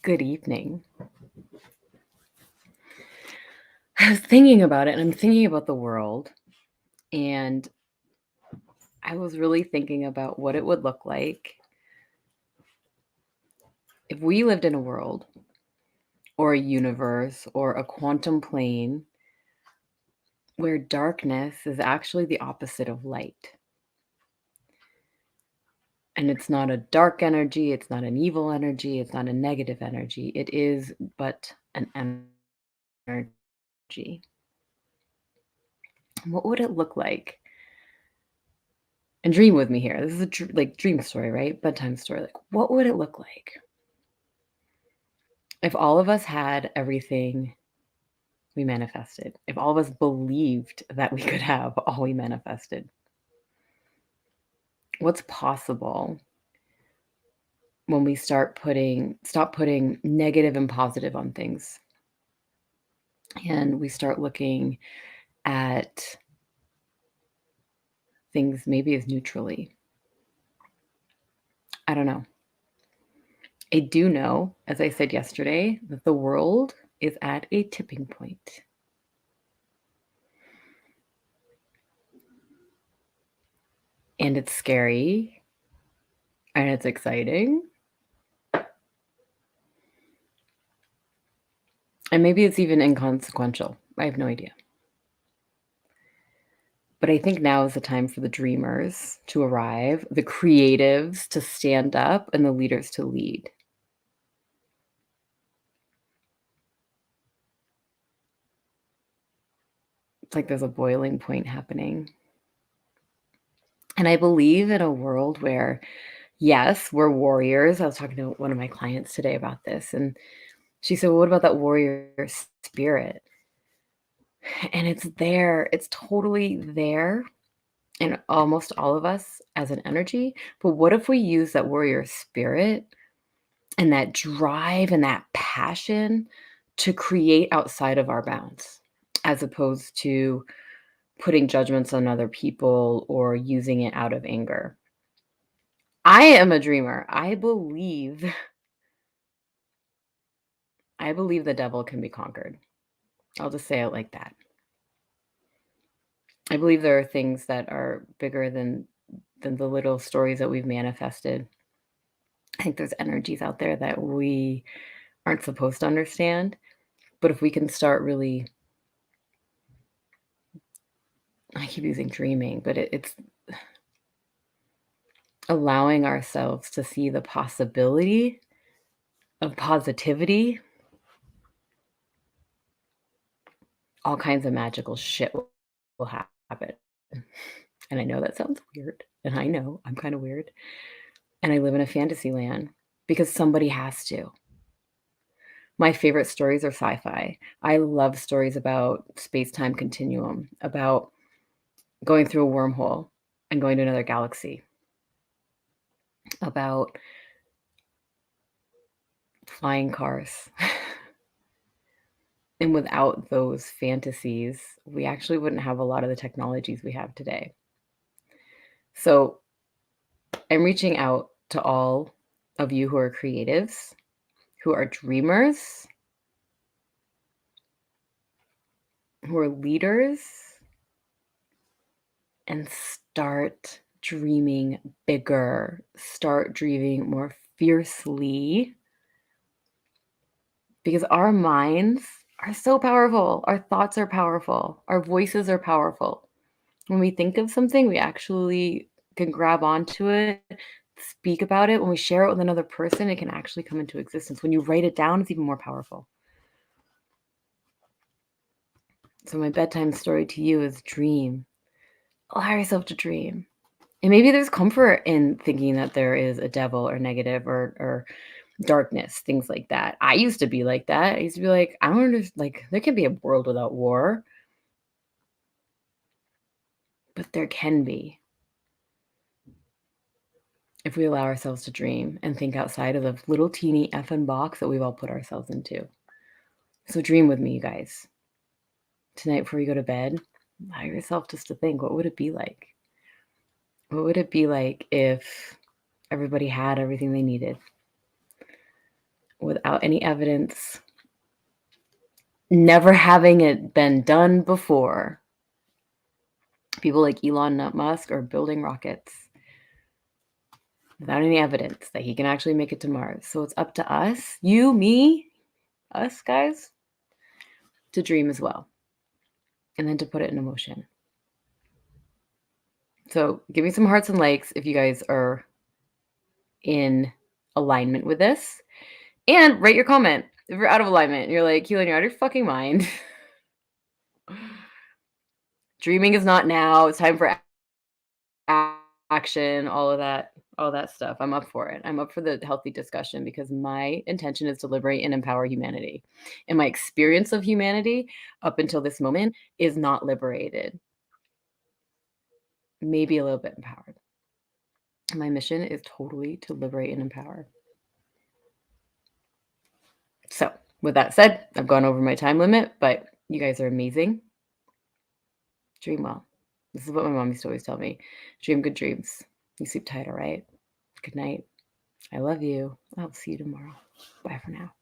Good evening. I was thinking about it and I'm thinking about the world, and I was really thinking about what it would look like if we lived in a world or a universe or a quantum plane where darkness is actually the opposite of light. And it's not a dark energy, it's not an evil energy, it's not a negative energy. It is but an energy. What would it look like? And dream with me here. This is a dream story, right? Bedtime story. Like, what would it look like if all of us had everything we manifested? If all of us believed that we could have all we manifested? What's possible when we stop putting negative and positive on things, and we start looking at things maybe as neutrally? I don't know. I do know, as I said yesterday, that the world is at a tipping point. And it's scary and it's exciting. And maybe it's even inconsequential. I have no idea. But I think now is the time for the dreamers to arrive, the creatives to stand up, and the leaders to lead. It's like there's a boiling point happening. And I believe in a world where, yes, we're warriors. I was talking to one of my clients today about this, and she said, "Well, what about that warrior spirit?" And it's there, it's totally there in almost all of us as an energy. But what if we use that warrior spirit and that drive and that passion to create outside of our bounds, as opposed to putting judgments on other people or using it out of anger? I am a dreamer. I believe the devil can be conquered. I'll just say it like that. I believe there are things that are bigger than the little stories that we've manifested. I think there's energies out there that we aren't supposed to understand. But if we can start really, I keep using dreaming, but it's allowing ourselves to see the possibility of positivity, all kinds of magical shit will happen. And I know that sounds weird, and I know I'm kind of weird, and I live in a fantasy land because somebody has to. My favorite stories are sci-fi. I love stories about space-time continuum, about going through a wormhole and going to another galaxy, about flying cars. And without those fantasies, we actually wouldn't have a lot of the technologies we have today. So I'm reaching out to all of you who are creatives, who are dreamers, who are leaders, and start dreaming bigger, start dreaming more fiercely, because our minds are so powerful. Our thoughts are powerful. Our voices are powerful. When we think of something, we actually can grab onto it, speak about it. When we share it with another person, it can actually come into existence. When you write it down, it's even more powerful. So my bedtime story to you is dream. Allow yourself to dream. And maybe there's comfort in thinking that there is a devil or negative or darkness, things like that. I used to be like that. I used to be like, I don't understand, like, there can be a world without war, but there can be if we allow ourselves to dream and think outside of the little teeny effing box that we've all put ourselves into. So dream with me, you guys. Tonight before you go to bed, allow yourself just to think, what would it be like? What would it be like if everybody had everything they needed without without any evidence, never having it been done before. People like Elon Musk are building rockets without any evidence that he can actually make it to Mars. So it's up to us, you, me, us guys, to dream as well. And then to put it in motion. So give me some hearts and likes if you guys are in alignment with this. And write your comment. If you're out of alignment and you're like, Keelan, you're out of your fucking mind. Dreaming is not now. It's time for action, all that stuff. I'm up for it. I'm up for the healthy discussion because my intention is to liberate and empower humanity. And my experience of humanity up until this moment is not liberated. Maybe a little bit empowered. My mission is totally to liberate and empower. So, with that said, I've gone over my time limit, but you guys are amazing. Dream well. This is what my mom used to always tell me. Dream good dreams. You sleep tight, all right? Good night. I love you. I'll see you tomorrow. Bye for now.